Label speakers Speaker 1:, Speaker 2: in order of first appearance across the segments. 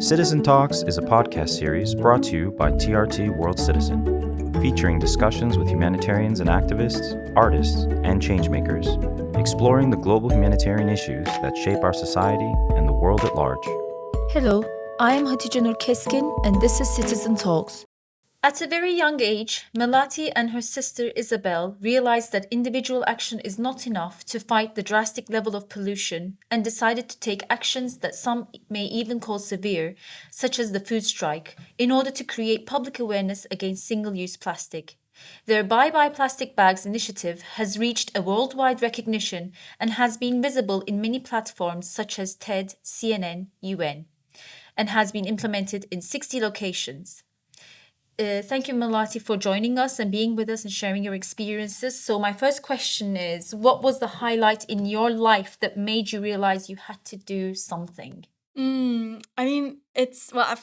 Speaker 1: Citizen Talks is a podcast series brought to you by TRT World Citizen, featuring discussions with humanitarians and activists, artists, and changemakers, exploring the global humanitarian issues that shape our society and the world at large.
Speaker 2: Hello, I am Hatice Nur Keskin, and this is Citizen Talks.
Speaker 3: At a very young age, Melati and her sister Isabel realized that individual action is not enough to fight the drastic level of pollution and decided to take actions that some may even call severe, such as the food strike, in order to create public awareness against single-use plastic. Their Bye Bye Plastic Bags initiative has reached a worldwide recognition and has been visible in many platforms such as TED, CNN, UN, and has been implemented in 60 locations. Thank you, Melati, for joining us and being with us and sharing your experiences. So my first question is, what was the highlight in your life that made you realize you had to do something?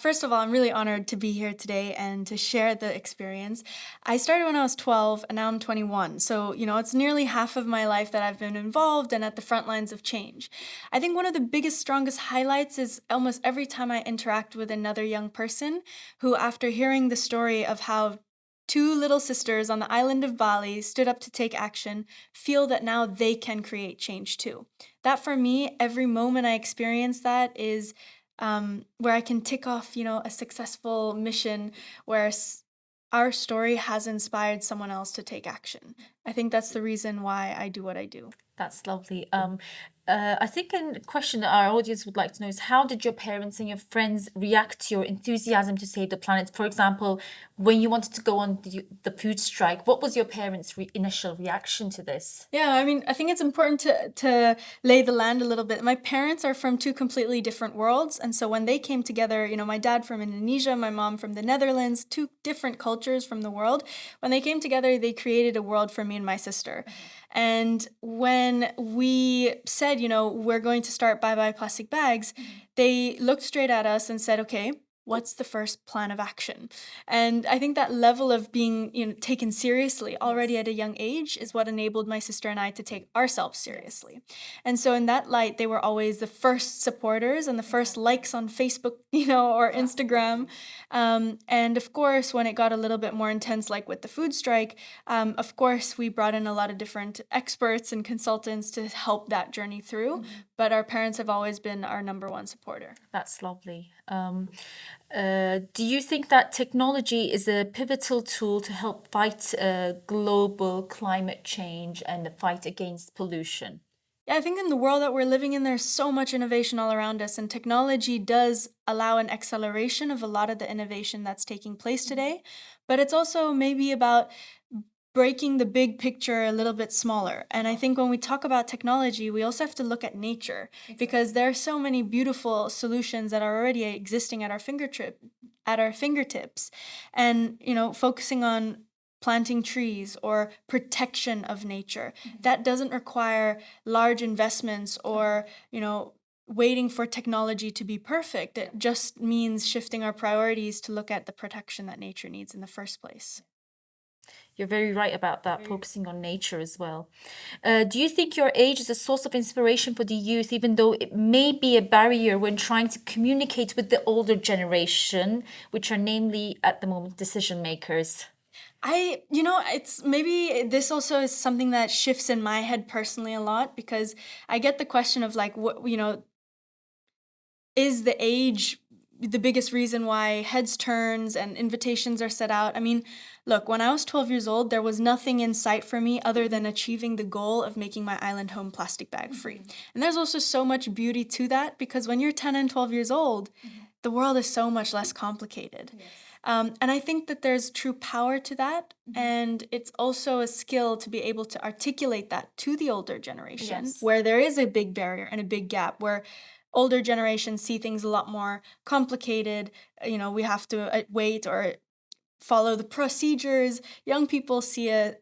Speaker 4: First of all, I'm really honored to be here today and to share the experience. I started when I was 12 and now I'm 21. So, it's nearly half of my life that I've been involved and at the front lines of change. I think one of the biggest, strongest highlights is almost every time I interact with another young person who, after hearing the story of how two little sisters on the island of Bali stood up to take action, feel that now they can create change too. That for me, every moment I experience that is where I can tick off, a successful mission where our story has inspired someone else to take action. I think that's the reason why I do what I do.
Speaker 3: That's lovely. I think a question that our audience would like to know is, how did your parents and your friends react to your enthusiasm to save the planet? For example, when you wanted to go on the food strike, what was your parents' initial reaction to this?
Speaker 4: Yeah, I think it's important to lay the land a little bit. My parents are from two completely different worlds. And so when they came together, my dad from Indonesia, my mom from the Netherlands, two different cultures from the world. When they came together, they created a world for me and my sister. And when we said, we're going to start Bye Bye Plastic Bags, they looked straight at us and said, okay, what's the first plan of action? And I think that level of being taken seriously already at a young age is what enabled my sister and I to take ourselves seriously. And so in that light, they were always the first supporters and the first likes on Facebook, or Instagram. And of course, when it got a little bit more intense, like with the food strike, of course, we brought in a lot of different experts and consultants to help that journey through. But our parents have always been our number one supporter.
Speaker 3: That's lovely. Do you think that technology is a pivotal tool to help fight global climate change and the fight against pollution?
Speaker 4: Yeah, I think in the world that we're living in, there's so much innovation all around us, and technology does allow an acceleration of a lot of the innovation that's taking place today. But it's also maybe about breaking the big picture a little bit smaller. And I think when we talk about technology, we also have to look at nature, because there are so many beautiful solutions that are already existing at our fingertips. And, focusing on planting trees or protection of nature, that doesn't require large investments or, waiting for technology to be perfect. It just means shifting our priorities to look at the protection that nature needs in the first place.
Speaker 3: You're very right about that, focusing on nature as well. Do you think your age is a source of inspiration for the youth, even though it may be a barrier when trying to communicate with the older generation, which are namely at the moment decision makers?
Speaker 4: It's maybe this also is something that shifts in my head personally a lot, because I get the question of like, is the age the biggest reason why heads turns and invitations are set out? Look, when I was 12 years old, there was nothing in sight for me other than achieving the goal of making my island home plastic bag free. And there's also so much beauty to that, because when you're 10 and 12 years old, the world is so much less complicated. Yes. And I think that there's true power to that. And it's also a skill to be able to articulate that to the older generation, where there is a big barrier and a big gap, where older generations see things a lot more complicated. We have to wait or follow the procedures. Young people see a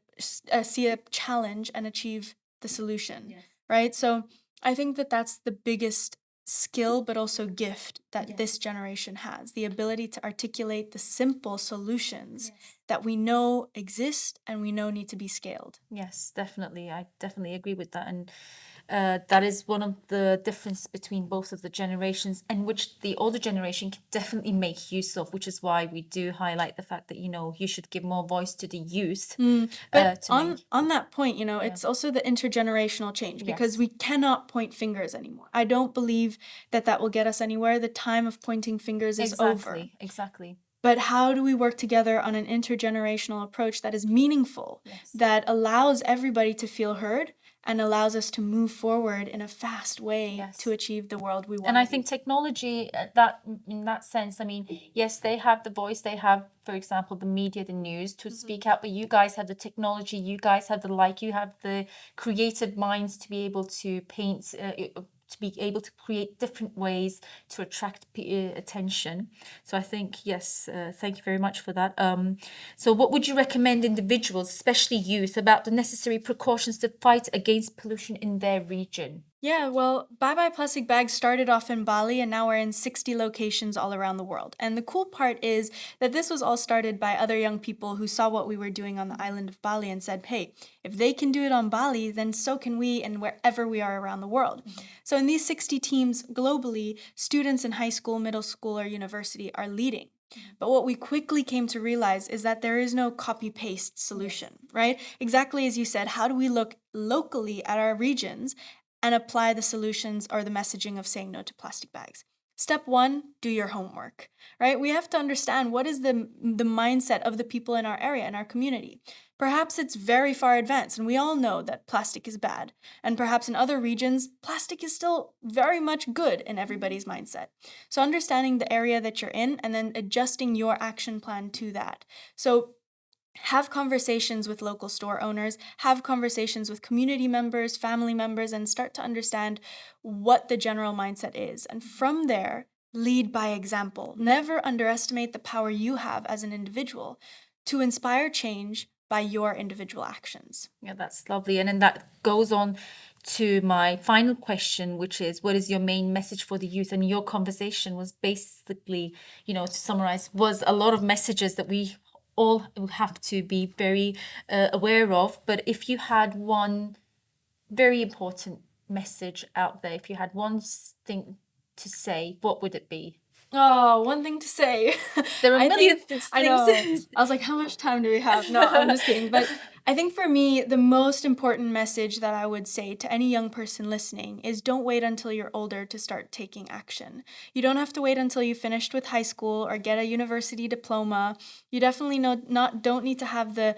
Speaker 4: challenge and achieve the solution, right? So I think that that's the biggest skill, but also gift that this generation has, the ability to articulate the simple solutions that we know exist and we know need to be scaled.
Speaker 3: Yes, definitely. I definitely agree with that. And that is one of the difference between both of the generations, and which the older generation can definitely make use of, which is why we do highlight the fact that, you should give more voice to the youth.
Speaker 4: But
Speaker 3: to
Speaker 4: on
Speaker 3: make-
Speaker 4: on that point, it's also the intergenerational change, because
Speaker 3: Yes.
Speaker 4: we cannot point fingers anymore. I don't believe that will get us anywhere. The time of pointing fingers is over.
Speaker 3: Exactly.
Speaker 4: But how do we work together on an intergenerational approach that is meaningful,
Speaker 3: Yes.
Speaker 4: that allows everybody to feel heard and allows us to move forward in a fast way
Speaker 3: Yes.
Speaker 4: to achieve the world we want?
Speaker 3: And I think technology, in that sense, I mean, yes, they have the voice, they have, for example, the media, the news to speak out, but you guys have the technology, you guys have you have the creative minds to be able to paint, to be able to create different ways to attract attention. So I think, yes, thank you very much for that. So what would you recommend individuals, especially youth, about the necessary precautions to fight against pollution in their region?
Speaker 4: Yeah, well, Bye Bye Plastic Bags started off in Bali, and now we're in 60 locations all around the world. And the cool part is that this was all started by other young people who saw what we were doing on the island of Bali and said, hey, if they can do it on Bali, then so can we, and wherever we are around the world. So in these 60 teams globally, students in high school, middle school, or university are leading. But what we quickly came to realize is that there is no copy-paste solution, right? Exactly as you said, how do we look locally at our regions and apply the solutions or the messaging of saying no to plastic bags? Step one, do your homework, right? We have to understand what is the mindset of the people in our area, in our community. Perhaps it's very far advanced, and we all know that plastic is bad. And perhaps in other regions, plastic is still very much good in everybody's mindset. So understanding the area that you're in and then adjusting your action plan to that. So have conversations with local store owners, have conversations with community members, family members, and start to understand what the general mindset is. And from there, lead by example. Never underestimate the power you have as an individual to inspire change by your individual actions.
Speaker 3: Yeah, that's lovely. And then that goes on to my final question, which is, what is your main message for the youth? And your conversation was basically, to summarize, was a lot of messages that we all have to be very aware of. But if you had one very important message out there, if you had one thing to say, what would it be?
Speaker 4: Oh, one thing to say.
Speaker 3: There are millions of things.
Speaker 4: I know. I was like, how much time do we have? No, I'm just kidding. But I think for me, the most important message that I would say to any young person listening is don't wait until you're older to start taking action. You don't have to wait until you finished with high school or get a university diploma. You definitely don't need to have the,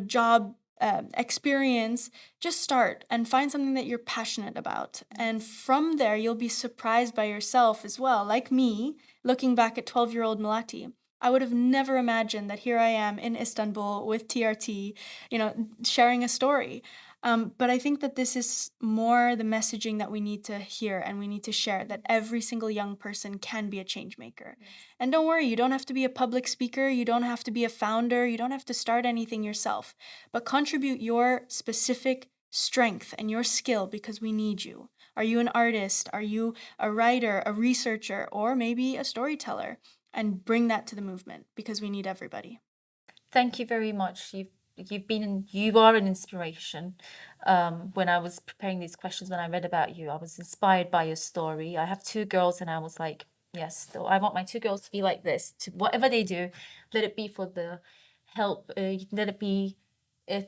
Speaker 4: job experience. Just start and find something that you're passionate about. And from there, you'll be surprised by yourself as well. Like me, looking back at 12-year-old Melati, I would have never imagined that here I am in Istanbul with TRT, sharing a story. But I think that this is more the messaging that we need to hear and we need to share, that every single young person can be a change maker. Yes. And don't worry, you don't have to be a public speaker, you don't have to be a founder, you don't have to start anything yourself, but contribute your specific strength and your skill because we need you. Are you an artist? Are you a writer, a researcher, or maybe a storyteller? And bring that to the movement because we need everybody.
Speaker 3: Thank you very much. You are an inspiration. When I was preparing these questions, when I read about you, I was inspired by your story. I have 2 girls, and I was like, yes, so I want my 2 girls to be like this. To whatever they do, let it be for the help. Let it be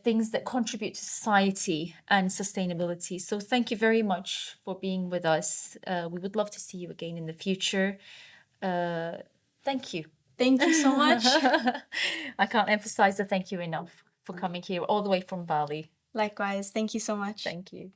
Speaker 3: things that contribute to society and sustainability. So thank you very much for being with us. We would love to see you again in the future. Thank you.
Speaker 4: Thank you so much.
Speaker 3: I can't emphasize the thank you enough for coming here all the way from Bali.
Speaker 4: Likewise. Thank you so much.
Speaker 3: Thank you.